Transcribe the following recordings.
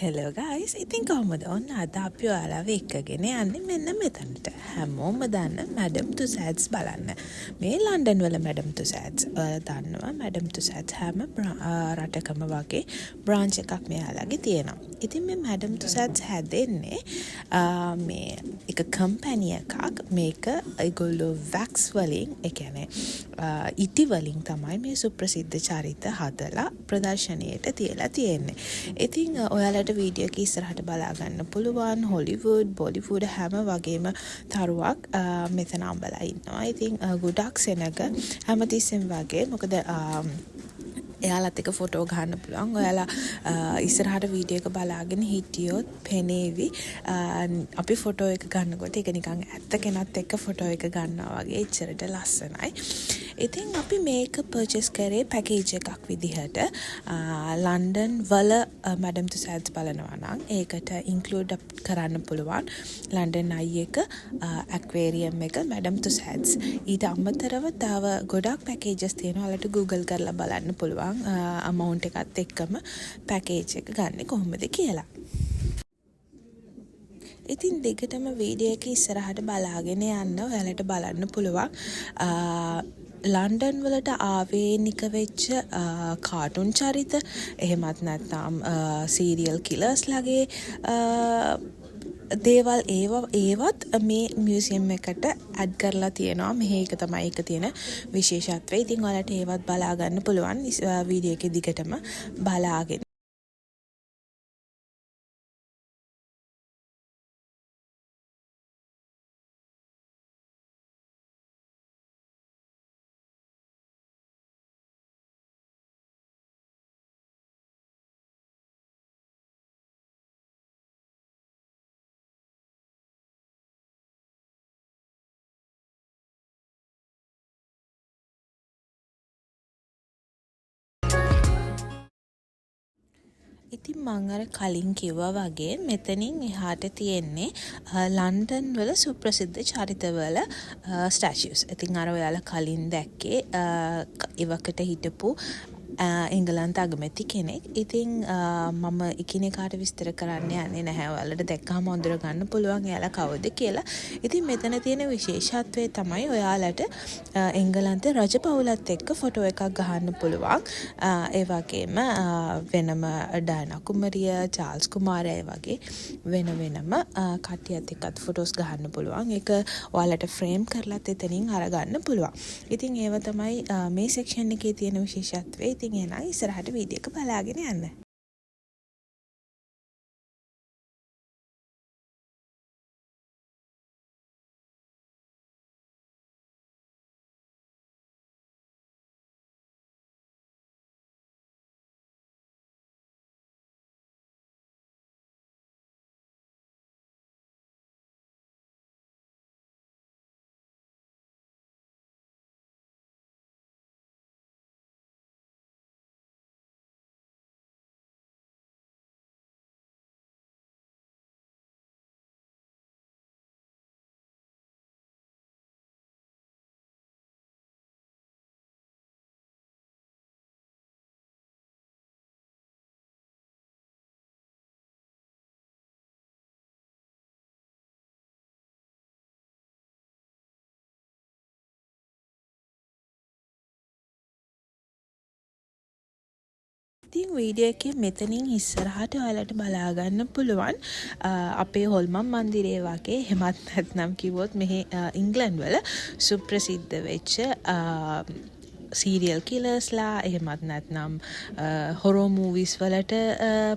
Hello guys ඉතින් කොහොමද ඔන්න අද අපි ඔයාලාව එක්කගෙන යන්නේ මෙන්න මෙතනට හැමෝම දන්න මැඩම් තුසෑඩ්ස් බලන්න මේ ලන්ඩන් වල මැඩම් තුසෑඩ්ස් දන්නවා මැඩම් තුසෑඩ්ස් හැම රටකම වගේ බ්‍රාන්ච් එකක් මෙයාලගේ තියෙනවා ඉතින් මේ මැඩම් තුසෑඩ්ස් හැදෙන්නේ මේ එක කම්පැනි එකක් මේක ඒගොල්ලෝ වැක්ස් වලින් ඒ කියන්නේ ඉටි වලින් තමයි මේ සුප්‍රසිද්ධ චරිත හදලා ප්‍රදර්ශනයට තියලා තියෙන්නේ ඉතින් ඔයාලට වීඩියෝ එක ඉස්සරහට බලා ගන්න පුළුවන් හොලිවුඩ් බොලිවුඩ් හැම වගේම තරුවක් මෙතන අම්බලා ඉන්නවා. ඉතින් ගොඩක් සෙනග හැමතිස්සෙම වගේ මොකද එයාලත් එක ෆොටෝ ගන්න පුළුවන්. ඔයාලා ඉස්සරහට වීඩියෝ එක බලාගෙන හිටියොත් පෙනේවි අපි ෆොටෝ එක ගන්නකොට ඒක නිකන් ඇත්ත කෙනත් එක්ක ෆොටෝ එක ගන්නවා වගේ එච්චරට ලස්සනයි. ඉතින් අපි මේක පර්චේස් කරේ පැකේජ් එකක් විදිහට ලන්ඩන් වල මැඩම් තුසෑඩ්ස් බලනවා නම් ඒකට ඉන්ක්ලූඩ් කරන්න පුළුවන් ලන්ඩන් අයි එක ඇක්වේරියම් එක මැඩම් තුසෑඩ්ස් ඊට අමතරව තව ගොඩක් පැකේජස් තියෙනවා ඔයාලට Google කරලා බලන්න පුළුවන් amount එකත් එක්කම පැකේජ් එක ගන්න කොහොමද කියලා ඉතින් දෙකටම වීඩියෝ එක ඉස්සරහට බලාගෙන යන්න ඔයාලට බලන්න පුළුවන් ලන්ඩන් වලට ආවේනික වෙච්ච කාටුන් චරිත එහෙමත් නැත්නම් සීරියල් කිලර්ස් ලගේ දේවල් ඒවත් මේ මියුසියම් එකට ඇඩ් කරලා තියෙනවා මෙහි එක තමයි ඒක තියෙන විශේෂත්වය. ඉතින් ඔයාලට ඒවත් බලා ගන්න පුළුවන් වීඩියෝ එකේ දිගටම බලාගෙන ඉතින් මං අර කලින් කිව්වා වගේ මෙතනින් එහාට තියෙන්නේ ලන්ඩන් වල සුප්‍රසිද්ධ චරිතවල ස්ටැචුස්. ඉතින් අර ඔයාලා කලින් දැක්කේ ඉවකට හිටපු එංගලන්ත අගමැති කෙනෙක්. ඉතින් මම එකිනෙකාට විස්තර කරන්න යන්නේ නැහැ. ඔයාලට දැක්කම හොඳට ගන්න පුළුවන් එයාලා කවුද කියලා. ඉතින් මෙතන තියෙන විශේෂත්වය තමයි ඔයාලට එංගලන්ත රජ පවුලත් එක්ක ෆොටෝ එකක් ගහන්න පුළුවන්. ඒ වගේම වෙනම ඩයනා කුමරිය, චාල්ස් කුමාරයා වගේ වෙනම කට්ටියත් එක්කත් ෆොටෝස් ගහන්න පුළුවන්. ඒක ඔයාලට ෆ්‍රේම් කරලත් එතනින් අරගන්න පුළුවන්. ඉතින් ඒව තමයි මේ සෙක්ෂන් එකේ තියෙන විශේෂත්වය. ඉතින් එහෙනම් ඉස්සරහට වීඩියෝ එක බලාගෙන යන්න. ඉතින් වීඩියෝ එකේ මෙතනින් ඉස්සරහට ඔයාලට බලා ගන්න පුළුවන් අපේ හොල්මන් මන්දිරේ වගේ එහෙමත් නැත්නම් කිව්වොත් මෙහි ඉංග්ලන්ඩ් වල සුප්‍රසිද්ධ වෙච්ච සීරියල් කිලර්ස්ලා එහෙමත් නැත්නම් හොරෝ මූවිස් වලට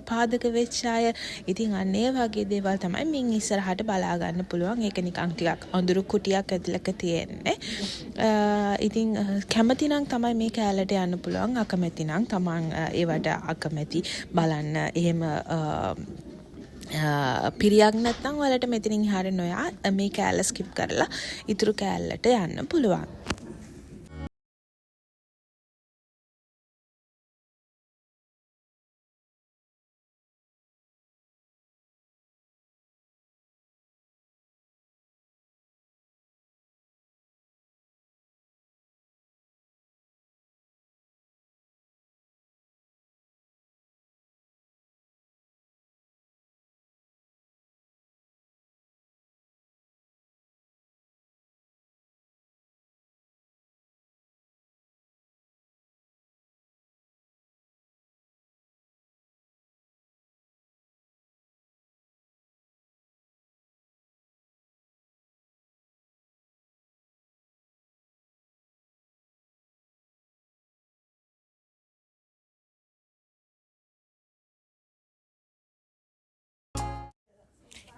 පාදක වෙච්ච අය. ඉතින් අන්න ඒ වගේ දේවල් තමයි මින් ඉස්සරහට බලා ගන්න පුළුවන්. ඒක නිකන් ටිකක් අඳුරු කුටියක් ඇතුළක තියෙන්නේ. ඉතින් කැමති නම් තමයි මේ කැලේට යන්න පුළුවන්. අකමැති නම් තමන් ඒවට අකමැති බලන්න එහෙම පිරියක් නැත්නම් ඔයාලට මෙතනින් එහාට නොයා මේ කැලේ ස්කිප් කරලා ඉතුරු කැලේට යන්න පුළුවන්.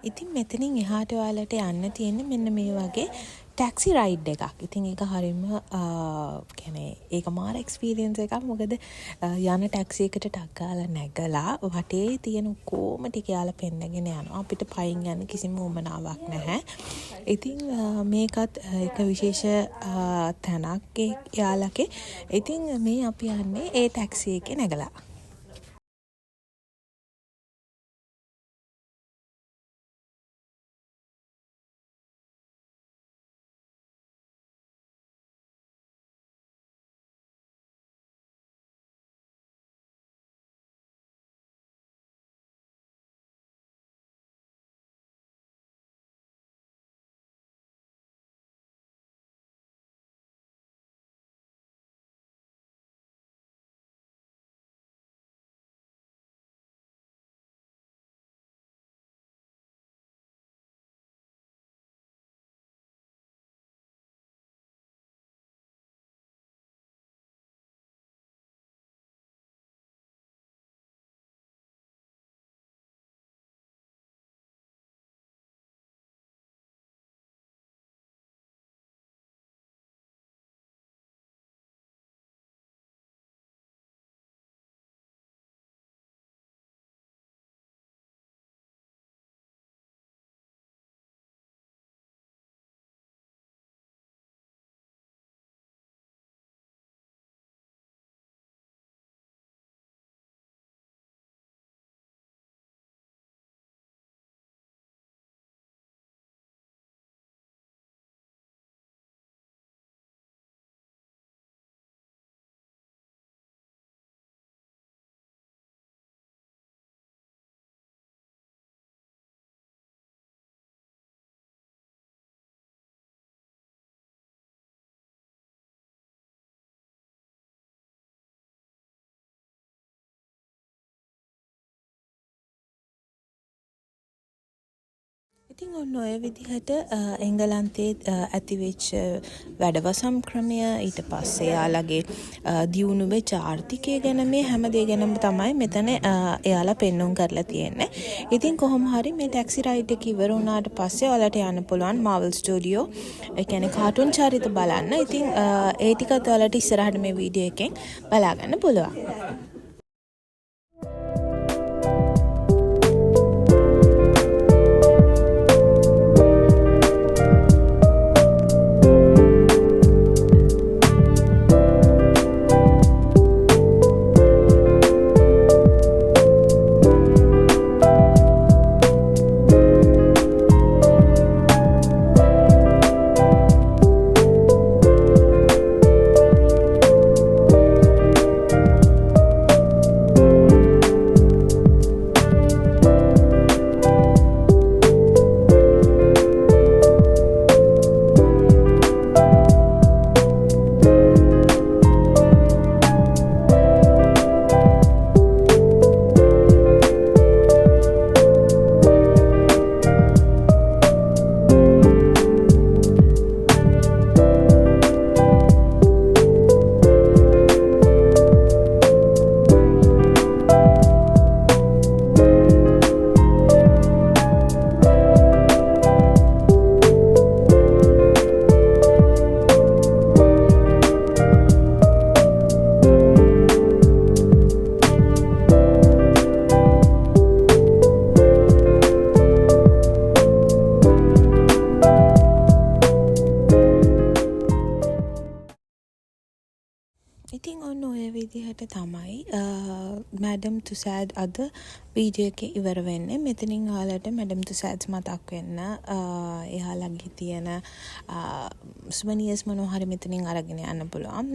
ඉතින් මෙතනින් එහාට ඔයාලට යන්න තියෙන්නේ මෙන්න මේ වගේ ටැක්සි රයිඩ් එකක්. ඉතින් ඒක හරියම කියන්නේ ඒක මාර එක්ස්පීරියන්ස් එකක්. මොකද යන ටැක්සි එකට ටක් ගාලා නැගලා වටේ තියෙන කොම ටික යාලා පෙන්නගෙන යනවා. අපිට පයින් යන්න කිසිම උවමනාවක් නැහැ. ඉතින් මේකත් එක විශේෂ තැනක් යාලගේ. ඉතින් මේ අපි යන්නේ ඒ ටැක්සි එකේ නැගලා. ඉතින් ඔන්න ඔය විදිහට එංගලන්තයේ ඇතිවෙච්ච වැඩවසම් ක්‍රමය ඊට පස්සේ යාළගේ දියුණු වෙච්ච ආර්ථිකය ගැන මේ හැම දේ ගැනම තමයි මෙතන එයාලා පෙන්වුම් කරලා තියෙන්නේ. ඉතින් කොහොම හරි මේ ටැක්සි රයිඩ් එක ඉවර වුණාට පස්සේ ඔයාලට යන්න පුළුවන් මාවල් ස්ටුඩියෝ. ඒ කියන්නේ කාටුන් චරිත බලන්න. ඉතින් ඒ ටිකත් ඔයාලට ඉස්සරහට මේ වීඩියෝ එකෙන් බලා ගන්න පුළුවන්. ඉතින් ඔන්න ඔය විදිහට තමයි මැඩම් තුසෑඩ් අද වීඩියෝ එක ඉවර වෙන්නේ. මෙතනින් ඔයාලට මැඩම් තුසෑඩ්ස් මතක් වෙන්න එයාලගේ තියෙන සුවනියර්ස් මොනවා හරි මෙතනින් අරගෙන යන්න පුළුවන්.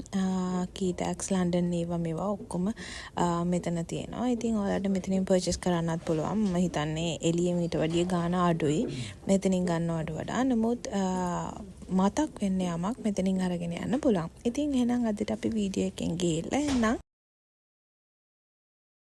කී ටැක්ස් ලන්ඩන් මේවා ඔක්කොම මෙතන තියෙනවා. ඉතින් ඔයාලට මෙතනින් පර්චේස් කරන්නත් පුළුවන්. මම හිතන්නේ එළියේ මීට වැඩිය ගාණ අඩුයි මෙතනින් ගන්නවට වඩා. නමුත් මතක් වෙන්න යමක් මෙතනින් අරගෙන යන්න පුළුවන්. ඉතින් එහෙනම් අදට අපි වීඩියෝ එකෙන් ගිහිල්ලා එන්නම්.